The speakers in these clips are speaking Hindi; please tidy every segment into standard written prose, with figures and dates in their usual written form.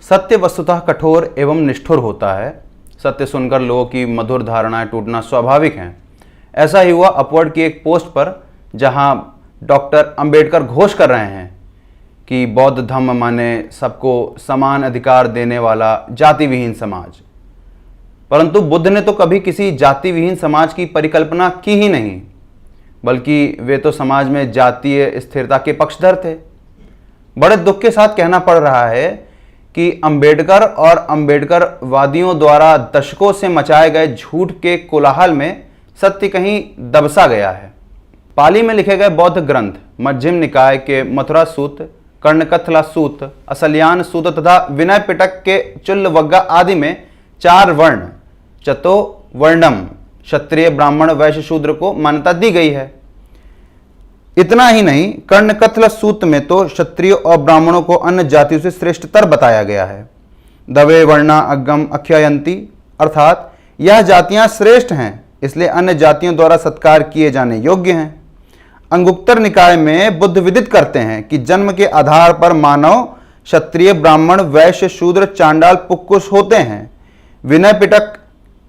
सत्य वस्तुतः कठोर एवं निष्ठुर होता है। सत्य सुनकर लोगों की मधुर धारणाएं टूटना स्वाभाविक है। ऐसा ही हुआ अपवर्ड की एक पोस्ट पर, जहां डॉक्टर अंबेडकर घोष कर रहे हैं कि बौद्ध धम्म माने सबको समान अधिकार देने वाला जाति विहीन समाज। परंतु बुद्ध ने तो कभी किसी जाति विहीन समाज की परिकल्पना की ही नहीं, बल्कि वे तो समाज में जातीय स्थिरता के पक्षधर थे। बड़े दुख के साथ कहना पड़ रहा है कि अंबेडकर और अंबेडकरवादियों द्वारा दशकों से मचाए गए झूठ के कोलाहल में सत्य कहीं दबसा गया है। पाली में लिखे गए बौद्ध ग्रंथ मध्यम निकाय के मथुरा सूत, कर्णकथला सूत, असल्यान सूत तथा विनय पिटक के चुल्लवग्गा आदि में 4 वर्ण चतो वर्णम क्षत्रिय ब्राह्मण वैश्य शूद्र को मान्यता दी गई है। इतना ही नहीं, कर्णकथला सूत में तो क्षत्रिय और ब्राह्मणों को अन्य जातियों से श्रेष्ठतर बताया गया है। दवे वर्णा अगम अख्यायंती, अर्थात यह जातियां श्रेष्ठ हैं, इसलिए अन्य जातियों द्वारा सत्कार किए जाने योग्य हैं। अंगुत्तर निकाय में बुद्ध विदित करते हैं कि जन्म के आधार पर मानव क्षत्रिय ब्राह्मण वैश्य शूद्र चांडाल पुक्कुश होते हैं। विनय पिटक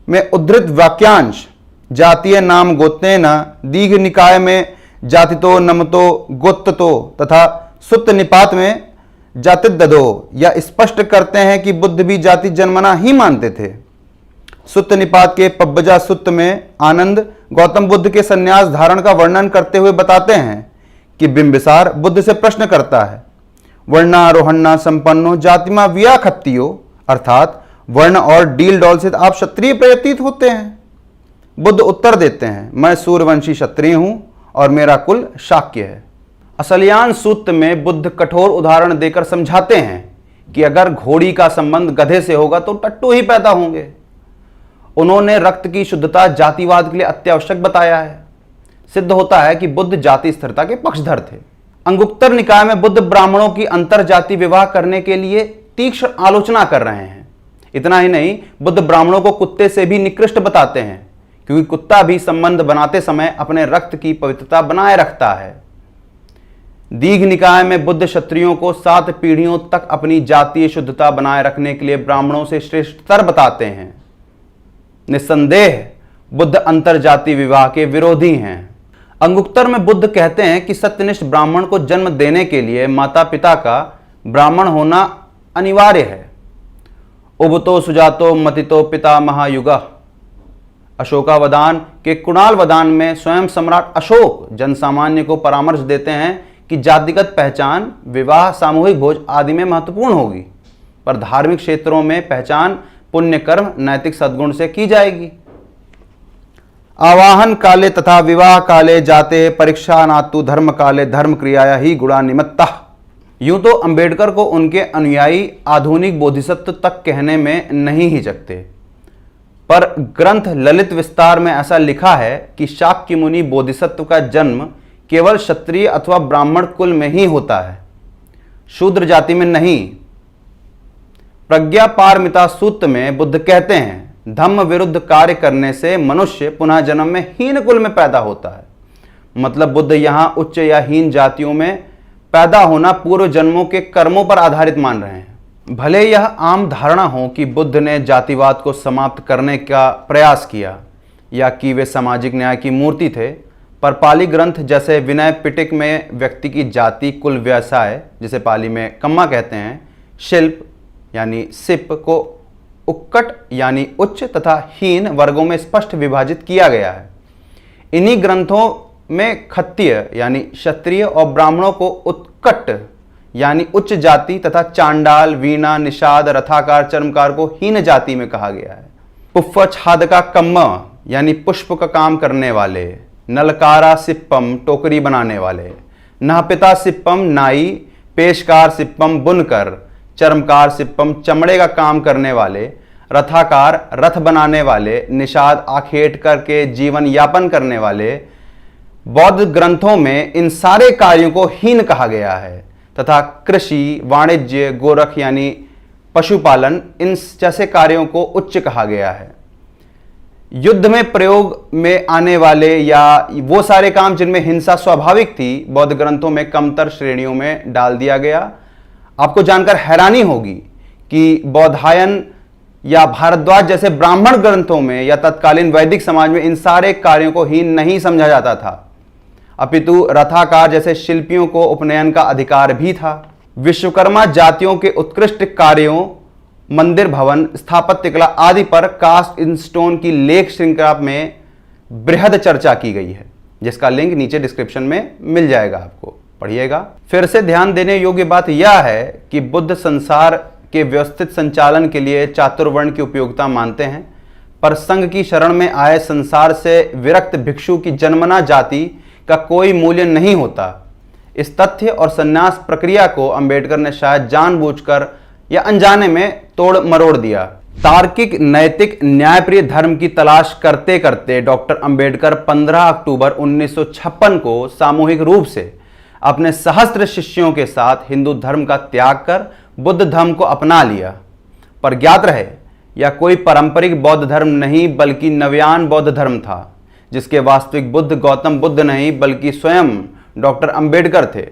में उद्धृत वाक्यांश जातीय नाम गोत्रेण, दीघ निकाय में जातितो नमतो गोत्ततो तथा सुत्त निपात में जातिददो या स्पष्ट करते हैं कि बुद्ध भी जाति जन्मना ही मानते थे। सुत्त निपात के पब्बजा सुत्त में आनंद गौतम बुद्ध के संन्यास धारण का वर्णन करते हुए बताते हैं कि बिंबिसार बुद्ध से प्रश्न करता है, वर्णारोहणा संपन्नो जातिमा विया खत्तियो, अर्थात वर्ण और डील डॉल से आप क्षत्रिय प्रतीत होते हैं। बुद्ध उत्तर देते हैं, मैं सूर्यवंशी क्षत्रिय हूं और मेरा कुल शाक्य है। असल्यान सूत्र में बुद्ध कठोर उदाहरण देकर समझाते हैं कि अगर घोड़ी का संबंध गधे से होगा तो टट्टू ही पैदा होंगे। उन्होंने रक्त की शुद्धता जातिवाद के लिए अत्यावश्यक बताया है। सिद्ध होता है कि बुद्ध जाति स्थिरता के पक्षधर थे। अंगुत्तर निकाय में बुद्ध ब्राह्मणों की अंतर जाति विवाह करने के लिए तीक्ष्ण आलोचना कर रहे हैं। इतना ही नहीं, बुद्ध ब्राह्मणों को कुत्ते से भी निकृष्ट बताते हैं, क्योंकि कुत्ता भी संबंध बनाते समय अपने रक्त की पवित्रता बनाए रखता है। दीघ निकाय में बुद्ध क्षत्रियों को 7 पीढ़ियों तक अपनी जातीय शुद्धता बनाए रखने के लिए ब्राह्मणों से श्रेष्ठतर बताते हैं। निस्संदेह बुद्ध अंतरजाति विवाह के विरोधी हैं। अंगुत्तर में बुद्ध कहते हैं कि सत्यनिष्ठ ब्राह्मण को जन्म देने के लिए माता पिता का ब्राह्मण होना अनिवार्य है। उबतो सुजातो मतितो पिता महायुगा। अशोकावदान के कुणाल वदान में स्वयं सम्राट अशोक जनसामान्य को परामर्श देते हैं कि जातिगत पहचान विवाह सामूहिक भोज आदि में महत्वपूर्ण होगी, पर धार्मिक क्षेत्रों में पहचान पुण्य कर्म नैतिक सद्गुण से की जाएगी। आवाहन काले तथा विवाह काले जाते परीक्षा नातु धर्म काले धर्म क्रियाया ही गुणा निमित्ता। यूं तो अंबेडकर को उनके अनुयायी आधुनिक बोधिसत्व तक कहने में नहीं हिचकते, पर ग्रंथ ललित विस्तार में ऐसा लिखा है कि शाक्य मुनि बोधिसत्व का जन्म केवल क्षत्रिय अथवा ब्राह्मण कुल में ही होता है, शूद्र जाति में नहीं। प्रज्ञा पारमिता सूत्र में बुद्ध कहते हैं, धम्म विरुद्ध कार्य करने से मनुष्य पुनः जन्म में हीन कुल में पैदा होता है। मतलब बुद्ध यहां उच्च या हीन जातियों में पैदा होना पूर्व जन्मों के कर्मों पर आधारित मान रहे हैं। भले यह आम धारणा हो कि बुद्ध ने जातिवाद को समाप्त करने का प्रयास किया या कि वे सामाजिक न्याय की मूर्ति थे, पर पाली ग्रंथ जैसे विनय पिटक में व्यक्ति की जाति कुल व्यवसाय, जिसे पाली में कम्मा कहते हैं, शिल्प यानी सिप को उक्कट यानी उच्च तथा हीन वर्गों में स्पष्ट विभाजित किया गया है। इन्हीं ग्रंथों में खत्तिय यानी क्षत्रिय और ब्राह्मणों को उत्कट यानी उच्च जाति तथा चांडाल वीणा निषाद रथाकार चर्मकार को हीन जाति में कहा गया है। पुफ्फ छादका कम्म यानी पुष्प का काम करने वाले, नलकारा सिप्पम टोकरी बनाने वाले, नाहपिता सिप्पम नाई, पेशकार सिप्पम बुनकर, चर्मकार सिप्पम चमड़े का काम करने वाले, रथाकार रथ बनाने वाले, निषाद आखेट करके जीवन यापन करने वाले। बौद्ध ग्रंथों में इन सारे कार्यों को हीन कहा गया है तथा कृषि वाणिज्य गोरख यानी पशुपालन इन जैसे कार्यों को उच्च कहा गया है। युद्ध में प्रयोग में आने वाले या वो सारे काम जिनमें हिंसा स्वाभाविक थी, बौद्ध ग्रंथों में कमतर श्रेणियों में डाल दिया गया। आपको जानकर हैरानी होगी कि बौधायन या भारद्वाज जैसे ब्राह्मण ग्रंथों में या तत्कालीन वैदिक समाज में इन सारे कार्यों को हीन नहीं समझा जाता था, अपितु रथाकार जैसे शिल्पियों को उपनयन का अधिकार भी था। विश्वकर्मा जातियों के उत्कृष्ट कार्यों, मंदिर भवन, स्थापत्य कला आदि पर कास्ट इन स्टोन की लेख श्रृंखला में बृहद चर्चा की गई है, जिसका लिंक नीचे डिस्क्रिप्शन में मिल जाएगा, आपको पढ़िएगा। फिर से ध्यान देने योग्य बात यह है कि बुद्ध संसार के व्यवस्थित संचालन के लिए चातुर्वर्ण की उपयोगिता मानते हैं, पर संघ की शरण में आए संसार से विरक्त भिक्षु की जन्मना जाति का कोई मूल्य नहीं होता। इस तथ्य और संन्यास प्रक्रिया को अंबेडकर ने शायद जानबूझकर या अनजाने में तोड़ मरोड़ दिया। तार्किक, नैतिक, न्यायप्रिय धर्म की तलाश करते करते डॉक्टर अंबेडकर 15 अक्टूबर 1956 को सामूहिक रूप से अपने सहस्त्र शिष्यों के साथ हिंदू धर्म का त्याग कर बुद्ध धर्म को अपना लिया। पर ज्ञात रहे, यह कोई पारंपरिक बौद्ध धर्म नहीं बल्कि नव्यान बौद्ध धर्म था, जिसके वास्तविक बुद्ध गौतम बुद्ध नहीं बल्कि स्वयं डॉक्टर अंबेडकर थे,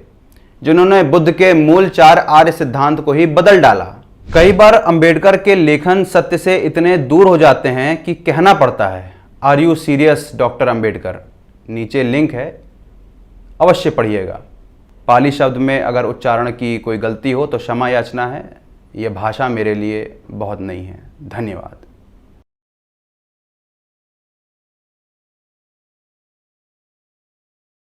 जिन्होंने बुद्ध के मूल 4 आर्य सिद्धांत को ही बदल डाला। कई बार अंबेडकर के लेखन सत्य से इतने दूर हो जाते हैं कि कहना पड़ता है, are you serious doctor Ambedkar. नीचे लिंक है, अवश्य पढ़िएगा। पाली शब्द में अगर उच्चारण की कोई गलती हो तो क्षमा याचना है, यह भाषा मेरे लिए बहुत नई है। धन्यवाद।